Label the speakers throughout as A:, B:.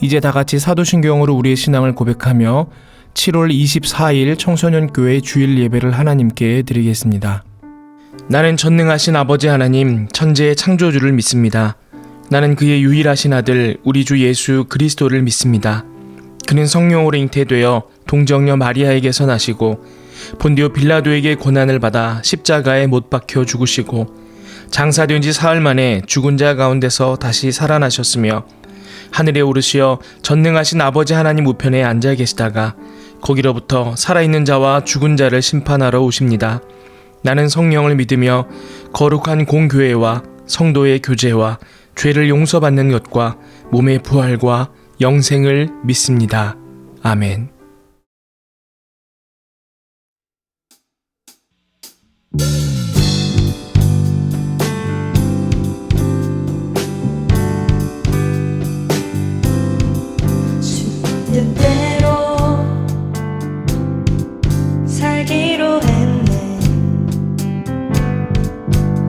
A: 이제 다 같이 사도신경으로 우리의 신앙을 고백하며 7월 24일 청소년교회 주일 예배를 하나님께 드리겠습니다. 나는 전능하신 아버지 하나님, 천지의 창조주를 믿습니다. 나는 그의 유일하신 아들 우리 주 예수 그리스도를 믿습니다. 그는 성령으로 잉태되어 동정녀 마리아에게서 나시고 본디오 빌라도에게 고난을 받아 십자가에 못 박혀 죽으시고 장사된 지 사흘 만에 죽은 자 가운데서 다시 살아나셨으며 하늘에 오르시어 전능하신 아버지 하나님 우편에 앉아 계시다가 거기로부터 살아있는 자와 죽은 자를 심판하러 오십니다. 나는 성령을 믿으며 거룩한 공교회와 성도의 교제와 죄를 용서받는 것과 몸의 부활과 영생을 믿습니다. 아멘.
B: 뜻대로 살기로 했네.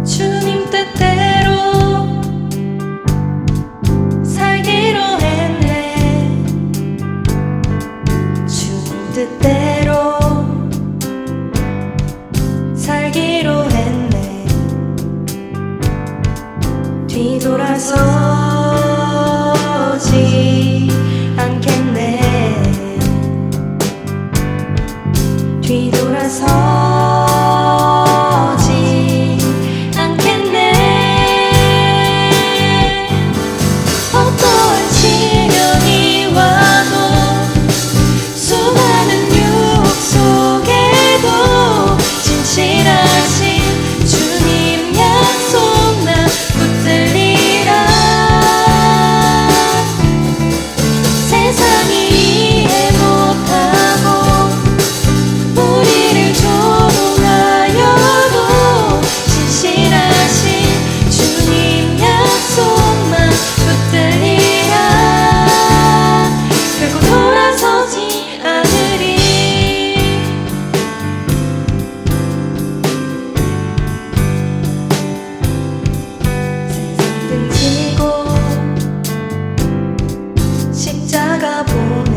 B: 주님 뜻대로 살기로 했네. 주님 뜻대로 살기로 했네. 뒤돌아서지 않겠네. 뒤돌아서지 않겠네. 어떠한 시련이 와도 수많은 유혹 속에도 진실하신 주님 약속 나 붙들리라. 세상이 이해 못하고 우리를 조롱하여도 진실하신 주님 약속만 붙들리라. 결코 돌아서지 않으리. 세상 등지고 십자가 보내.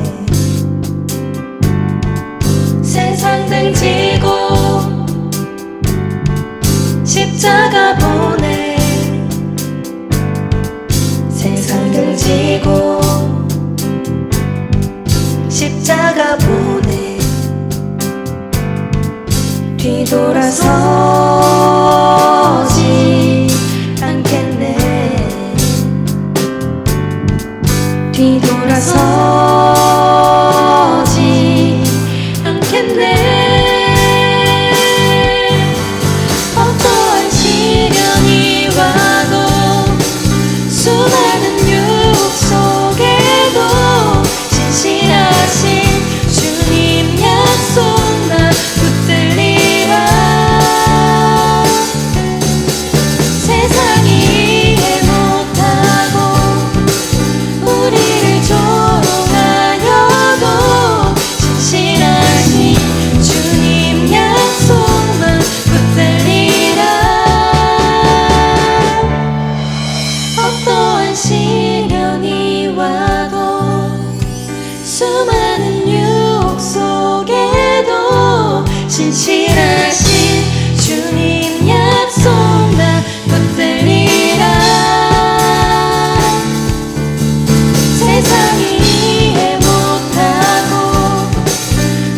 B: 세상 등지고 십자가 보내. 세상 등지고 십자가 보내. 뒤돌아서지 않겠네. 뒤돌아서지 않겠네. 어떠한 시련이 와도 수많은 유혹 속에도 진실하신 주님 약속 나 붙들리라. 세상이 이해 못하고 우리를 조롱하여도 진실하신 주님 약속만 붙들리라. 어떠한 시련이 와도 수많은 유혹 속에도 진실하신 주님 약속 나 붙들리라. 세상이 이해 못하고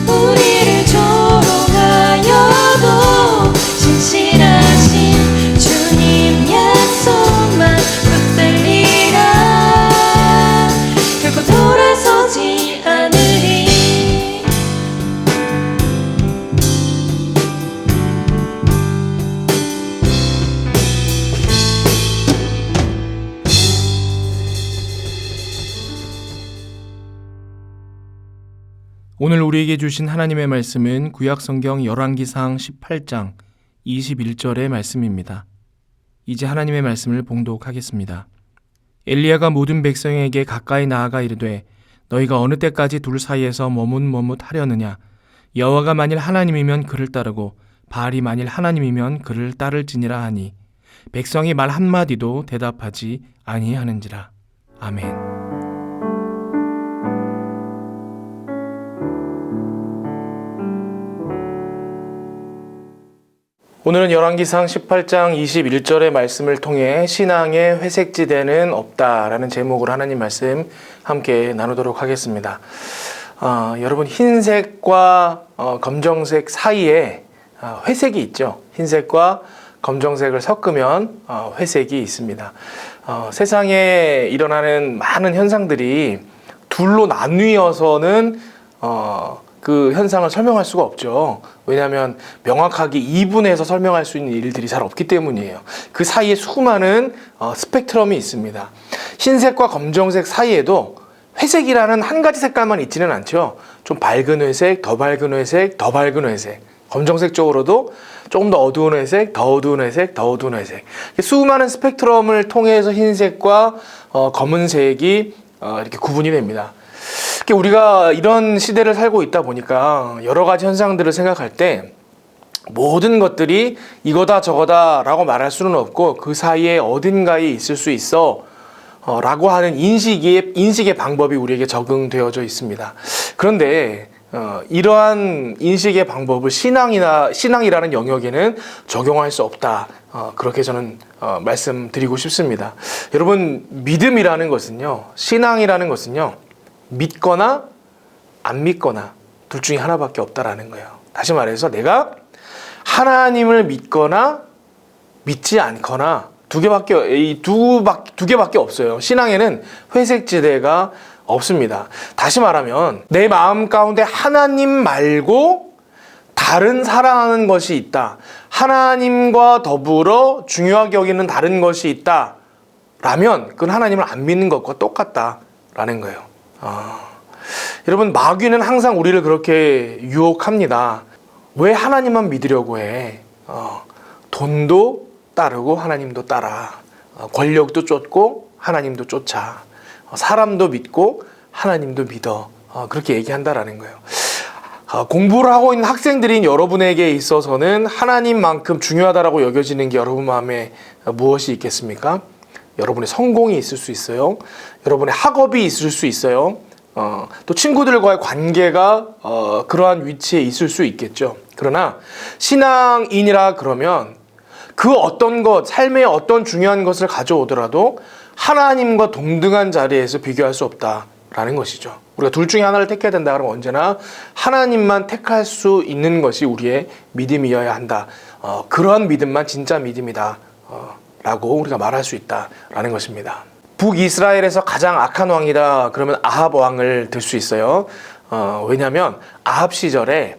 B: 우리를 조롱하여도 진실하신 주님 약속만 붙들리라. 결코 돌아서지 않으리.
A: 오늘 우리에게 주신 하나님의 말씀은 구약성경 열왕기상 18장 21절의 말씀입니다. 이제 하나님의 말씀을 봉독하겠습니다. 엘리야가 모든 백성에게 가까이 나아가 이르되 너희가 어느 때까지 둘 사이에서 머뭇머뭇하려느냐. 여호와가 만일 하나님이면 그를 따르고 바알이 만일 하나님이면 그를 따를지니라 하니 백성이 말 한마디도 대답하지 아니하는지라. 아멘. 오늘은 열왕기상 18장 21절의 말씀을 통해 신앙의 회색지대는 없다라는 제목으로 하나님 말씀 함께 나누도록 하겠습니다. 여러분 흰색과 검정색 사이에 회색이 있죠. 흰색과 검정색을 섞으면 회색이 있습니다. 세상에 일어나는 많은 현상들이 둘로 나뉘어서는 그 현상을 설명할 수가 없죠. 왜냐하면 명확하게 이분해서 설명할 수 있는 일들이 잘 없기 때문이에요. 그 사이에 수많은 스펙트럼이 있습니다. 흰색과 검정색 사이에도 회색이라는 한 가지 색깔만 있지는 않죠. 좀 밝은 회색, 더 밝은 회색, 더 밝은 회색. 검정색 쪽으로도 조금 더 어두운 회색, 더 어두운 회색, 더 어두운 회색. 수많은 스펙트럼을 통해서 흰색과 검은색이 이렇게 구분이 됩니다. 우리가 이런 시대를 살고 있다 보니까 여러 가지 현상들을 생각할 때 모든 것들이 이거다 저거다 라고 말할 수는 없고 그 사이에 어딘가에 있을 수 있어 라고 하는 인식의 방법이 우리에게 적응되어져 있습니다. 그런데 이러한 인식의 방법을 신앙이라는 영역에는 적용할 수 없다. 그렇게 저는 말씀드리고 싶습니다. 여러분 믿음이라는 것은요, 신앙이라는 것은요, 믿거나 안 믿거나 둘 중에 하나밖에 없다라는 거예요. 다시 말해서 내가 하나님을 믿거나 믿지 않거나 두 개밖에 없어요. 신앙에는 회색지대가 없습니다. 다시 말하면 내 마음 가운데 하나님 말고 다른 사랑하는 것이 있다. 하나님과 더불어 중요하게 여기는 다른 것이 있다. 라면 그건 하나님을 안 믿는 것과 똑같다라는 거예요. 여러분 마귀는 항상 우리를 그렇게 유혹합니다. 왜 하나님만 믿으려고 해? 돈도 따르고 하나님도 따라. 권력도 쫓고 하나님도 쫓아. 사람도 믿고 하나님도 믿어. 그렇게 얘기한다라는 거예요. 공부를 하고 있는 학생들인 여러분에게 있어서는 하나님만큼 중요하다라고 여겨지는 게 여러분 마음에 무엇이 있겠습니까? 여러분의 성공이 있을 수 있어요. 여러분의 학업이 있을 수 있어요. 또 친구들과의 관계가 그러한 위치에 있을 수 있겠죠. 그러나 신앙인이라 그러면 그 어떤 것, 삶의 어떤 중요한 것을 가져오더라도 하나님과 동등한 자리에서 비교할 수 없다라는 것이죠. 우리가 둘 중에 하나를 택해야 된다 그러면 언제나 하나님만 택할 수 있는 것이 우리의 믿음이어야 한다. 그러한 믿음만 진짜 믿음이다. 라고 우리가 말할 수 있다라는 것입니다. 북이스라엘에서 가장 악한 왕이다 그러면 아합 왕을 들 수 있어요. 왜냐하면 아합 시절에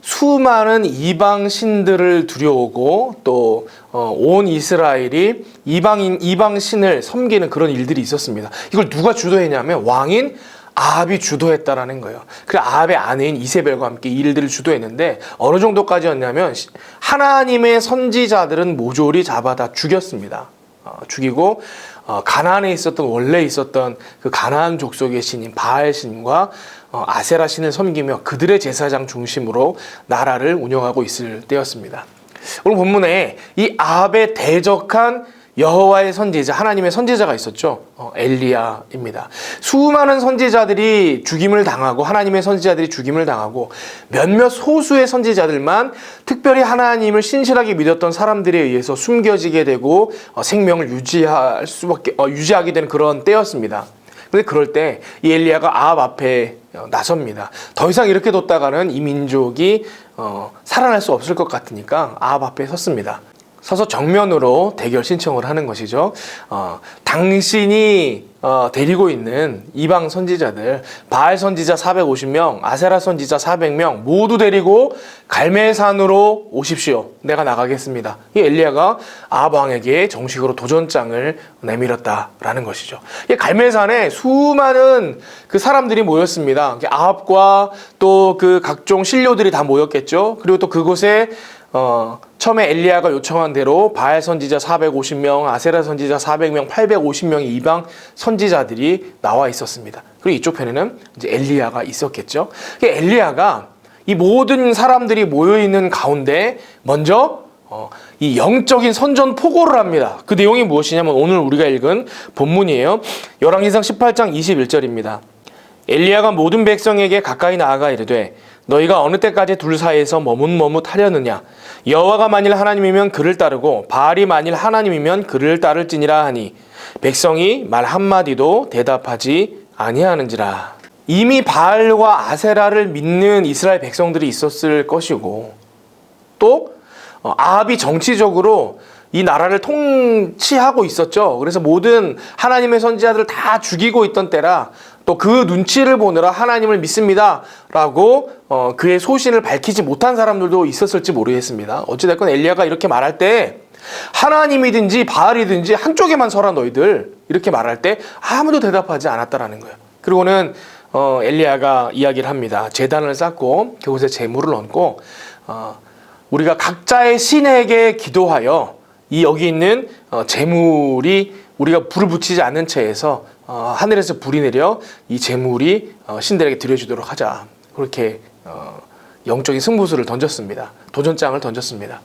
A: 수많은 이방 신들을 들여오고 또 온 이스라엘이 이방 신을 섬기는 그런 일들이 있었습니다. 이걸 누가 주도했냐면 왕인 아합이 주도했다라는 거예요. 그래서 아합의 아내인 이세벨과 함께 이 일들을 주도했는데 어느 정도까지였냐면 하나님의 선지자들은 모조리 잡아다 죽였습니다. 죽이고 가나안에 원래 있었던 그 가나안 족속의 신인 바알 신과 아세라 신을 섬기며 그들의 제사장 중심으로 나라를 운영하고 있을 때였습니다. 오늘 본문에 이 아합의 대적한 여호와의 선지자, 하나님의 선지자가 있었죠. 엘리야입니다. 수많은 선지자들이 죽임을 당하고 하나님의 선지자들이 죽임을 당하고 몇몇 소수의 선지자들만 특별히 하나님을 신실하게 믿었던 사람들에 의해서 숨겨지게 되고 생명을 유지하게 되는 그런 때였습니다. 그런데 그럴 때 이 엘리야가 아합 앞에 나섭니다. 더 이상 이렇게 뒀다가는 이 민족이 살아날 수 없을 것 같으니까 아합 앞에 섰습니다. 서서 정면으로 대결 신청을 하는 것이죠. 당신이 데리고 있는 이방 선지자들, 바알 선지자 450명, 아세라 선지자 400명 모두 데리고 갈멜산으로 오십시오. 내가 나가겠습니다. 이 엘리야가 아합 왕에게 정식으로 도전장을 내밀었다라는 것이죠. 이 갈멜산에 수많은 그 사람들이 모였습니다. 아합과 또 그 각종 신료들이 다 모였겠죠. 그리고 또 그곳에 처음에 엘리야가 요청한 대로 바알 선지자 450명, 아세라 선지자 400명, 850명의 이방 선지자들이 나와 있었습니다. 그리고 이쪽 편에는 이제 엘리야가 있었겠죠. 엘리야가 이 모든 사람들이 모여 있는 가운데 먼저 이 영적인 선전 포고를 합니다. 그 내용이 무엇이냐면 오늘 우리가 읽은 본문이에요. 열왕기상 18장 21절입니다. 엘리야가 모든 백성에게 가까이 나아가 이르되 너희가 어느 때까지 둘 사이에서 머뭇머뭇하려느냐? 여호와가 만일 하나님이면 그를 따르고 바알이 만일 하나님이면 그를 따를지니라 하니 백성이 말 한마디도 대답하지 아니하는지라. 이미 바알과 아세라를 믿는 이스라엘 백성들이 있었을 것이고 또 아합이 정치적으로 이 나라를 통치하고 있었죠. 그래서 모든 하나님의 선지자들을 다 죽이고 있던 때라 또 그 눈치를 보느라 하나님을 믿습니다 라고 그의 소신을 밝히지 못한 사람들도 있었을지 모르겠습니다. 어찌됐건 엘리야가 이렇게 말할 때 하나님이든지 바알이든지 한쪽에만 서라 너희들 이렇게 말할 때 아무도 대답하지 않았다라는 거예요. 그리고는 엘리야가 이야기를 합니다. 제단을 쌓고 그곳에 제물을 얹고 우리가 각자의 신에게 기도하여 이 여기 있는 제물이 우리가 불을 붙이지 않는 채에서 하늘에서 불이 내려 이 제물이 신들에게 드려지도록 하자. 그렇게 영적인 승부수를 던졌습니다. 도전장을 던졌습니다.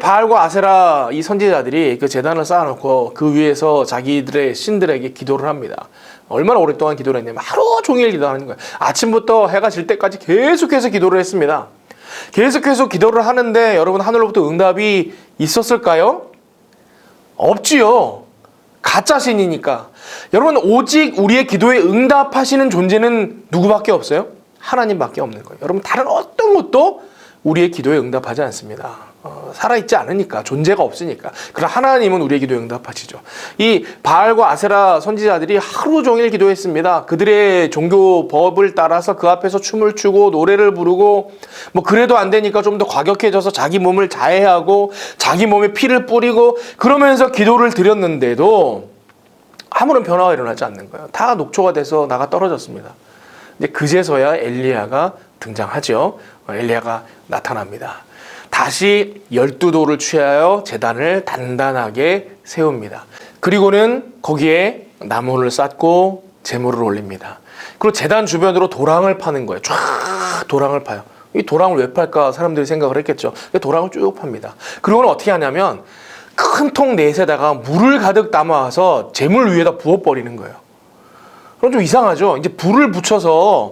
A: 바알과 아세라 이 선지자들이 그 제단을 쌓아놓고 그 위에서 자기들의 신들에게 기도를 합니다. 얼마나 오랫동안 기도를 했냐면 하루 종일 기도하는 거예요. 아침부터 해가 질 때까지 계속해서 기도를 했습니다. 계속해서 기도를 하는데 여러분 하늘로부터 응답이 있었을까요? 없지요. 가짜 신이니까. 여러분 오직 우리의 기도에 응답하시는 존재는 누구밖에 없어요? 하나님밖에 없는 거예요. 여러분 다른 어떤 것도 우리의 기도에 응답하지 않습니다. 살아있지 않으니까, 존재가 없으니까. 그러나 하나님은 우리의 기도에 응답하시죠. 이 바알과 아세라 선지자들이 하루 종일 기도했습니다. 그들의 종교 법을 따라서 그 앞에서 춤을 추고 노래를 부르고 뭐 그래도 안 되니까 좀 더 과격해져서 자기 몸을 자해하고 자기 몸에 피를 뿌리고 그러면서 기도를 드렸는데도 아무런 변화가 일어나지 않는 거예요. 다 녹초가 돼서 나가 떨어졌습니다. 이제 그제서야 엘리야가 등장하죠. 엘리야가 나타납니다. 다시 12돌을 취하여 제단을 단단하게 세웁니다. 그리고는 거기에 나무를 쌓고 제물을 올립니다. 그리고 제단 주변으로 도랑을 파는 거예요. 쫙 도랑을 파요. 이 도랑을 왜 팔까 사람들이 생각을 했겠죠. 도랑을 쭉 팝니다. 그리고는 어떻게 하냐면 큰 통 넷에다가 물을 가득 담아와서 제물 위에다 부어버리는 거예요. 그럼 좀 이상하죠. 이제 불을 붙여서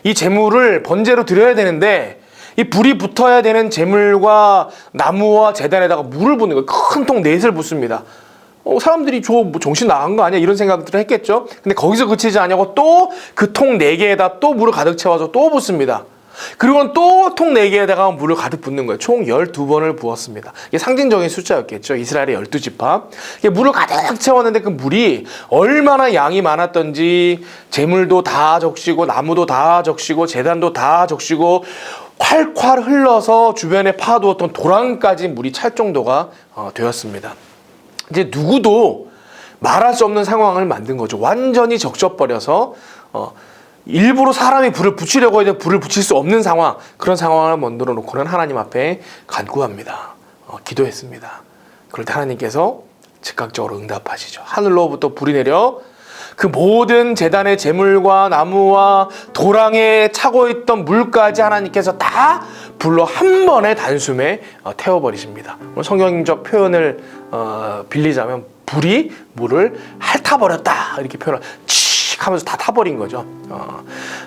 A: 이 제물을 번제로 드려야 되는데 이 불이 붙어야 되는 제물과 나무와 제단에다가 물을 붓는 거예요. 큰 통 넷을 붓습니다. 사람들이 뭐 정신 나간 거 아니야? 이런 생각들을 했겠죠. 근데 거기서 그치지 않냐고 또 그 통 4개에다 또 물을 가득 채워서 또 붓습니다. 그리고는 또 통 4개에다가 물을 가득 붓는 거예요. 총 12번을 부었습니다. 이게 상징적인 숫자였겠죠. 이스라엘의 12지파. 물을 가득 채웠는데 그 물이 얼마나 양이 많았던지 제물도 다 적시고 나무도 다 적시고 제단도 다 적시고 콸콸 흘러서 주변에 파두었던 도랑까지 물이 찰 정도가 되었습니다. 이제 누구도 말할 수 없는 상황을 만든 거죠. 완전히 적셔버려서 일부러 사람이 불을 붙이려고 해도 불을 붙일 수 없는 상황, 그런 상황을 만들어 놓고는 하나님 앞에 간구합니다. 기도했습니다. 그럴 때 하나님께서 즉각적으로 응답하시죠. 하늘로부터 불이 내려 그 모든 제단의 제물과 나무와 도랑에 차고 있던 물까지 하나님께서 다 불로 한 번에 단숨에 태워버리십니다. 성경적 표현을 빌리자면 불이 물을 핥아버렸다 이렇게 표현을 하면서 다 타버린 거죠.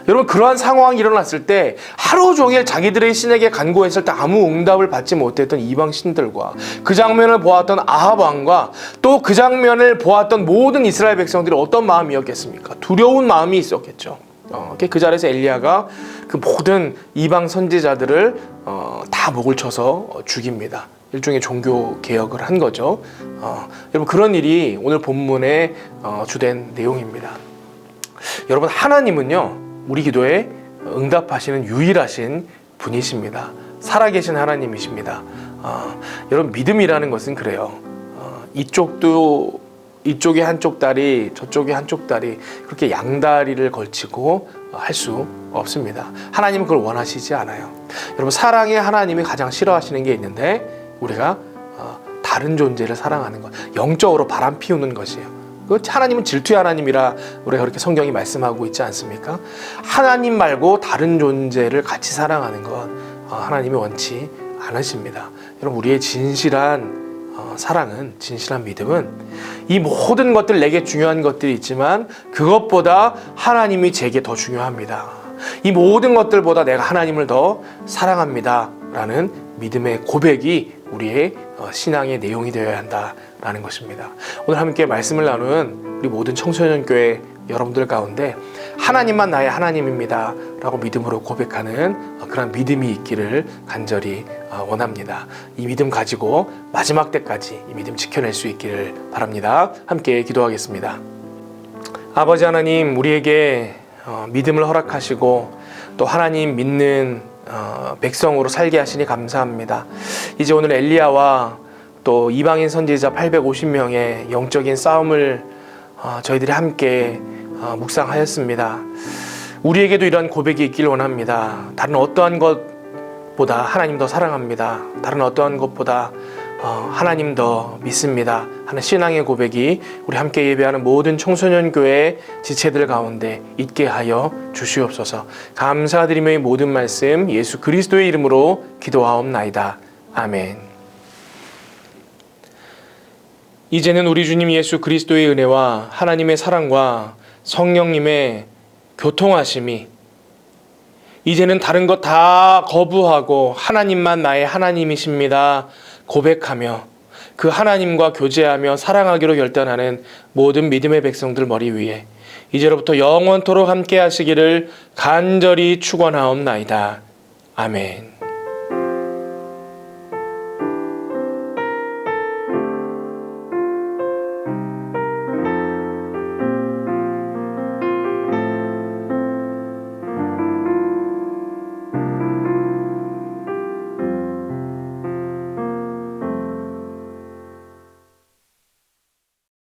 A: 여러분 그러한 상황이 일어났을 때 하루 종일 자기들의 신에게 간구했을 때 아무 응답을 받지 못했던 이방 신들과 그 장면을 보았던 아합 왕과 또 그 장면을 보았던 모든 이스라엘 백성들이 어떤 마음이었겠습니까? 두려운 마음이 있었겠죠. 그 자리에서 엘리야가 그 모든 이방 선지자들을 다 목을 쳐서 죽입니다. 일종의 종교 개혁을 한 거죠. 여러분 그런 일이 오늘 본문의 주된 내용입니다. 여러분 하나님은요 우리 기도에 응답하시는 유일하신 분이십니다. 살아계신 하나님이십니다. 여러분 믿음이라는 것은 그래요. 이쪽에 한쪽 다리 저쪽에 한쪽 다리 그렇게 양다리를 걸치고 할 수 없습니다. 하나님은 그걸 원하시지 않아요. 여러분 사랑의 하나님이 가장 싫어하시는 게 있는데 우리가 다른 존재를 사랑하는 것, 영적으로 바람 피우는 것이에요. 하나님은 질투의 하나님이라 우리가 그렇게 성경이 말씀하고 있지 않습니까? 하나님 말고 다른 존재를 같이 사랑하는 것 하나님이 원치 않으십니다. 여러분 우리의 진실한 사랑은, 진실한 믿음은 이 모든 것들 내게 중요한 것들이 있지만 그것보다 하나님이 제게 더 중요합니다 이 모든 것들보다 내가 하나님을 더 사랑합니다 라는 믿음의 고백이 우리의 신앙의 내용이 되어야 한다라는 것입니다. 오늘 함께 말씀을 나누는 우리 모든 청소년교회 여러분들 가운데 하나님만 나의 하나님입니다 라고 믿음으로 고백하는 그런 믿음이 있기를 간절히 원합니다. 이 믿음 가지고 마지막 때까지 이 믿음 지켜낼 수 있기를 바랍니다. 함께 기도하겠습니다. 아버지 하나님, 우리에게 믿음을 허락하시고 또 하나님 믿는 백성으로 살게 하시니 감사합니다. 이제 오늘 엘리야와 또 이방인 선지자 850명의 영적인 싸움을 저희들이 함께 묵상하였습니다. 우리에게도 이런 고백이 있길 원합니다. 다른 어떠한 것보다 하나님 더 사랑합니다. 다른 어떠한 것보다 하나님 더 믿습니다 하는 신앙의 고백이 우리 함께 예배하는 모든 청소년 교회 지체들 가운데 있게 하여 주시옵소서. 감사드리며 이 모든 말씀 예수 그리스도의 이름으로 기도하옵나이다. 아멘. 이제는 우리 주님 예수 그리스도의 은혜와 하나님의 사랑과 성령님의 교통하심이 이제는 다른 것 다 거부하고 하나님만 나의 하나님이십니다 고백하며 그 하나님과 교제하며 사랑하기로 결단하는 모든 믿음의 백성들 머리 위에 이제로부터 영원토록 함께 하시기를 간절히 축원하옵나이다. 아멘.